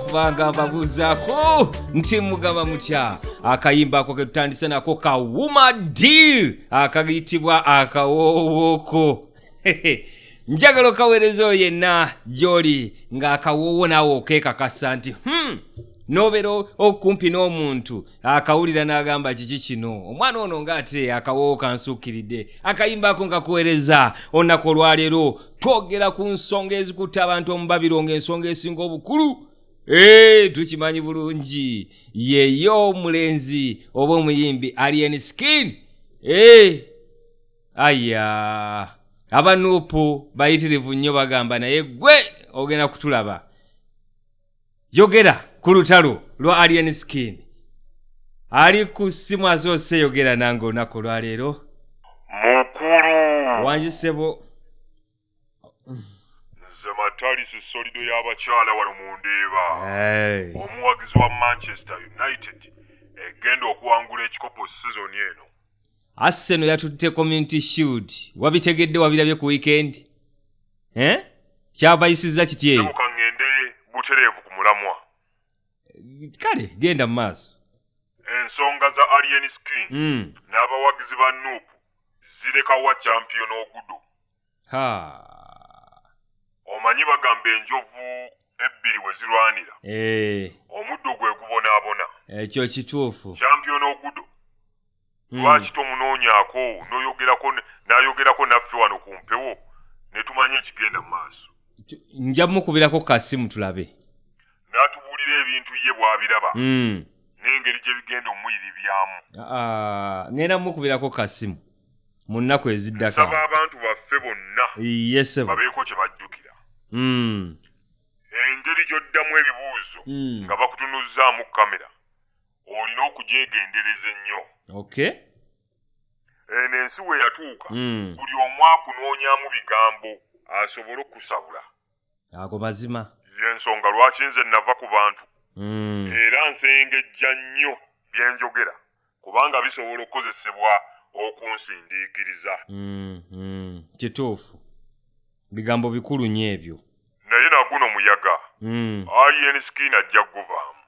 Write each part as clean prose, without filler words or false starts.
kubanga babuzaako nti mugaba mutya akayimba ako ketutandise nako ka Woman Deal akagiyitibwa akawoowoko njagala kaweerezo yenna gy'oli ng'akawoowo naawe okeekakasa nti nobeera okumpi n'omuntu akawulira n'agamba kiki kino omwana ono ng'ate akawoowo kansuukiridde akayimba ako nkakuweereza olunaku olwaleero twogera ku nsonga ezikutte abantu omu babiro ng'ensonga esinga obukulu tukimanyi bulungi yeyo omulenzi oba omuyimbi Alien Skin aya abanuupu bayitirivu nnyo bagamba naye gwe ogenda kutulaba yogera ku lutalo lwa Alien Skin ali ku ssimu asoose yogera nange olunaku olwaleero mukulu wanjisebo nze matalisi solido y'abakyala wano mu Ndeeba omuwagizi wa Manchester United egenda okuwangula ekikopo sizoni eno. Arsenal yatutte Community Shield wabitegedde wabirabye ku weekend kyabayisizza kiti eyo mukangende butereevu ku mulamwa kale genda mu maaso ensonga za Alien Skin n'abawagizi ba Nuupu zirekawa champion ogudo omanyi bagamba enjovu ebbiri we zirwanira omuddo gwe gubonaabona ekyo kituufu champion ogudo lwaki tomunoonyaako n'ayogerako naffe wano ku mpewo ne tumanye ekigenda mu maaso nja mukubirako kasimu tulabe n'atubuulira ebintu ye bw'abiraba n'engeri gye bigenda omuyiribyamu ngenda mukubirako kasimu mu nnaku eziddako saba abantu baffe bonna babeeko kye bajjukira engeri gy'oddamu ebibuuzo nga bakutunuzzaamu kamera olina okugyegendereza ennyo eno ensi we yatuuka buli omu akunoonyaamu bigambo asobole okusabula ago mazima y'ensonga lwaki nze nava ku bantu era nsengejja nnyo byenjogera kubanga bisobola okukozesebwa okunsindiikiriza kituufu bigambo bikulu nnyo ebyo naye naguno muyaga Alien Skin ajja guvaamu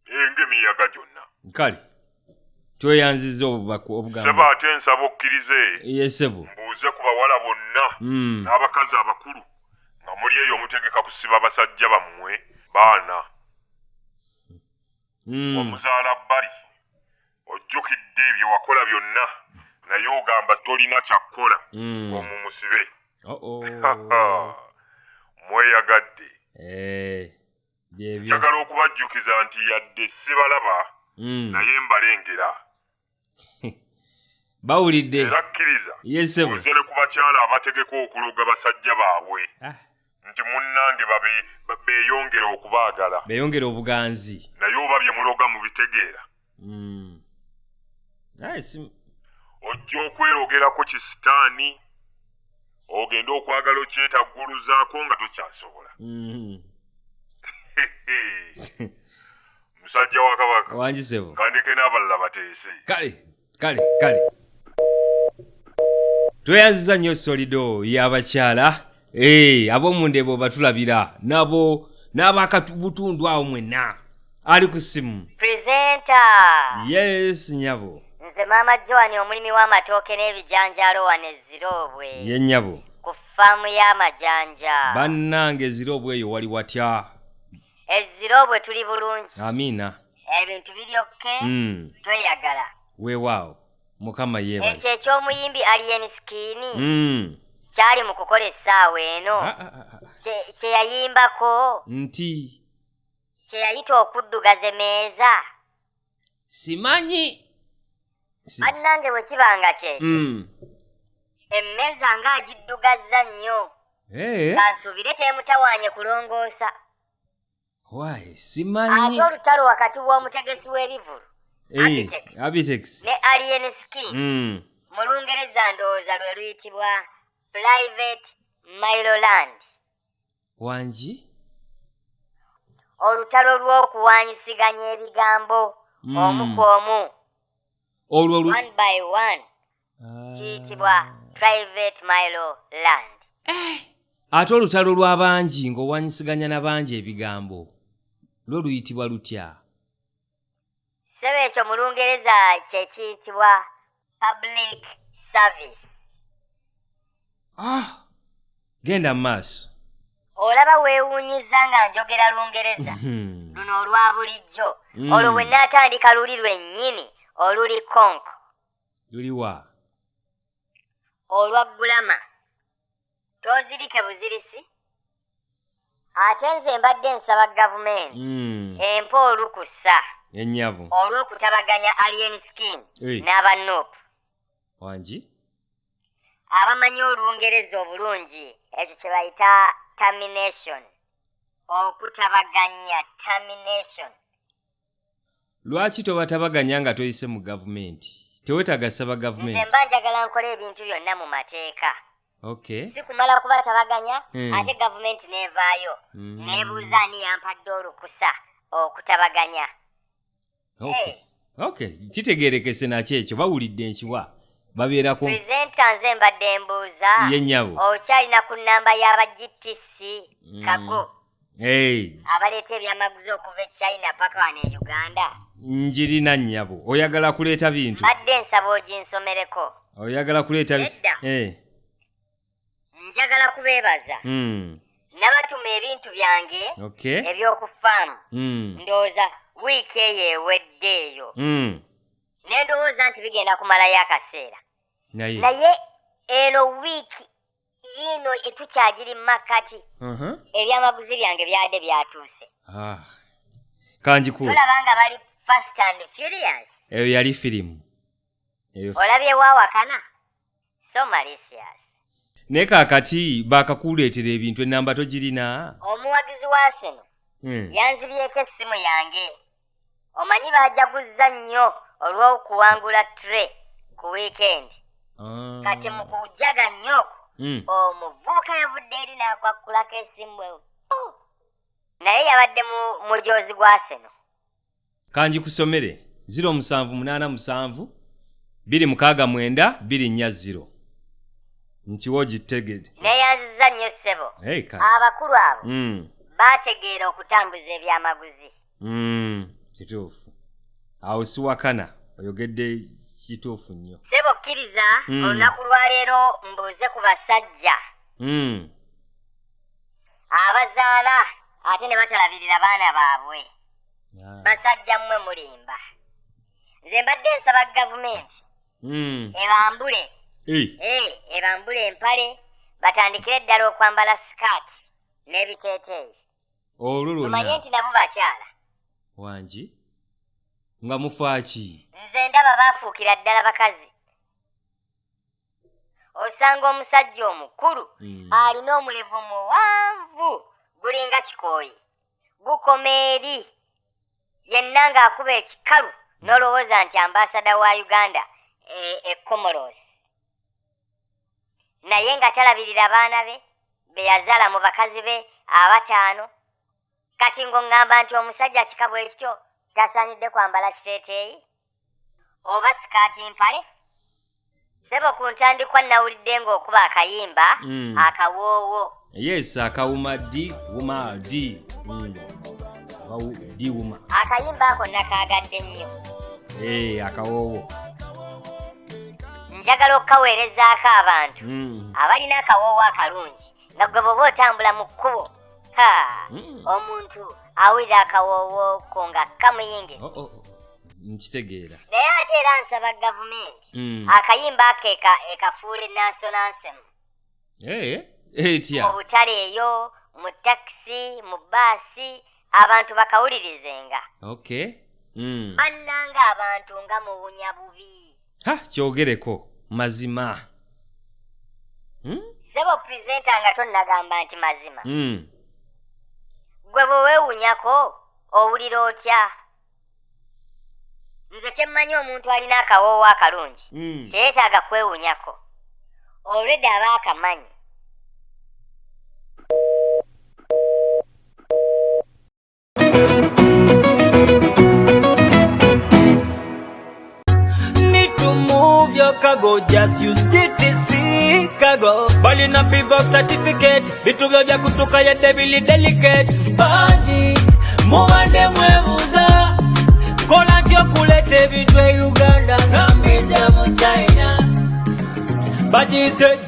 ng'emiyaga gyonna kale tweyanziza obugambo seba ate nsaba okkirize yesebo mbuuze ku bawala bonna n'abakazi abakulu nga muli eyo omutegeka kusiba basajja bammwe baana omuzaala bbali ojjukidde ebyo wakola byonna naye ogamba tolina kyakkola omumusibe mweyagadde njagala okubajjukiza nti yadde sibalaba naye mbalengera bawulidde era kkiriza yesebo oze ne ku bakyala abategeka okuloga basajja baabwe nti munnange beeyongera okubaagala beeyongera obuganzi naye oba bye muloga mubitegeera ojja okwerogerako kisitaani ogenda okwagala okyetagguluzaako nga tokyasobola musajja wa kabaka wanjisebo kandeke n'abalala bateese kale tweyanziza nnyo solido y'abakyala ab'omu Ndeeba batulabira nabo n'abakabutundu awo mwenna ali ku ssimu presenter yes nyabo nze maama Joan omulimi w'amatooke n'ebijanjaalo wano Ezirobwe ye nyabo ku ffaamu y'amajanja bannange Ezirobwe eyo wali watya Ezirobwe tuli bulungi amiina ebintu biryokke tweyagala weewaawo mukama yeebale ekyo eky'omuyimbi Alien Skin kyali mu kukola essaawa eno kye yayimbako nti kye yayita okuddugaza emeeza simanyi bannange bwe kibanga kye emmeeza ng'agiddugaza nnyo kansuubire teemutawaanye kulongoosa wayi simanyi ate olutalo wakati w'omutegesi w'ebivulu Abitex ne Alien Skin mu Lungereza ndowooza lwe luyitibwa Private Miloland wangi olutalo lw'okuwaanyisiganya ebigambo omu ku omu olwo one by one kiyitibwa Private Miloland ate olutalo lw'abangi ng'owanyisiganya na bangi ebigambo lwo luyitibwa lutya? Ssebo ekyo mu Lungereza kye kiyitibwa public service. Genda mu maaso. Olaba weewuunyiza nga njogera Lungereza luno olwa bulijjo olwo bwe nnaatandika luli lwennyini oluli konko. Luliwa? Olwa gulama tozirike buzirisi. Ate nze mbadde nsaba gavumenti empa olukusa ennyabo olw'okutabaganya alien scheme n'abanuupu. Wangi? Abamanyi Olungereza obulungi ekyo kye bayita termination. Okutabaganya termination. Lwaki tobatabaganya nga toyise mu gavumenti? Tewetaaga saba gavumenti? Nze mba njagala nkole ebintu byonna mu mateeka. Okay. Si kumala kubatabaganya ate gavumenti n'evaayo neebuuza ani yampadde olukusa okutabaganya. Okay. Kitegeerekese nakyo ekyo bawulidde enkiwa babeera ku purezenta nze mbadde mbuuza ye nnyabo okyalina ku nnamba y'aba GTC kago abaleeta ebyamaguzi okuva e China paka wano e Uganda. Njirina nnyabo. Oyagala kuleeta bintu? Mbadde nsaba oginsomereko. Oyagala kuleeta njagala kubeebaza nabatuma ebintu byange eby'okufaamu ndowooza wiiki eyo ewedde eyo ne ndowooza nti bigenda kumalayo akaseera naye eno wiiki yino etukyagiri mu makkati ebyamaguzi byange byadde byatuuse. Kanjikuwa olaba nga bali Fast and Furious. Eyo yali firimu. Olabye waawakana? So malicious. Ne kaakati baakakuleetera ebintu ennamba togirina? Omuwagizi wa Arsenal yanzibyeko essimu yange. Omanyi baajaguzza nnyo olw'okuwangula tre ku weekend. Kati mu kujaga nnyo omuvubuka yavudde eri n'akwakkulako essimu. Naye yabadde mujoozi gwa Arsenal. Kanjikusomere 0787 269 240. Nkiwo gitegede. Neyanziza nnyo ssebo. Abakulu abo baategeera okutambuza ebyamaguzi. Kituufu. Awo siwakana oyogedde kituufu nnyo. Ssebo kkiriza olunaku lwaleero mbuuze ku basajja abazaala ate ne batalabirira baana baabwe. Basajja mmwe mulimba. Nze mbadde nsaba gavumenti ebambule ebambule empale batandikire ddala okwambala sikaati n'ebiteeteeyi. Olwo lwonna tumanye nti nabo bakyala. Wangi nga mufaaki? Nze ndaba baafuukira ddala bakazi. Osanga omusajja omukulu alina omulevu muwanvu gulinga kikooyi gukoma eri yenna ng'akuba ekikalu n'olowooza nti ambasada wa Uganda e Comoros. Naye nga talabirira baana be be yazaala mu bakazi be 5. Kati ng'oŋŋamba nti omusajja kika bwe kityo tasaanidde kwambala kiteeteeyi oba sikaati mpale. Ssebo ku ntandikwa nawulidde ng'okuba akayimba akawoowo. Yes, akawuma di wuma di di wuma. Akayimba ako nakaagadde nnyo. Akawoowo. Njagala okukaweerezaako abantu abalina akawoowo akalungi nga gwe bw'oba otambula mu kkubo omuntu awulira akawoowo ko nga kamuyinge. Nkitegeera. Naye ate era nsaba gavumenti akayimba ako ekafuule national anthem. Etya mu butale eyo mu takisi mu baasi abantu bakawulirizenga. Bannanga abantu nga muwunya bubi. Kyogereko mazima. Ssebo purezenta nga tonnagamba nti mazima. Gwe bwe weewunyako owulira otya? Nze kyemmanyi omuntu alina akawoowo akalungi teyeetaaga kwewunyako. Olwedde aba akamanyi. Need to move your cargo, just use GTC cargo. Balina pivot certificate, bituvyo vya kutoka ya debili delicate. Baji, muwande bagiyise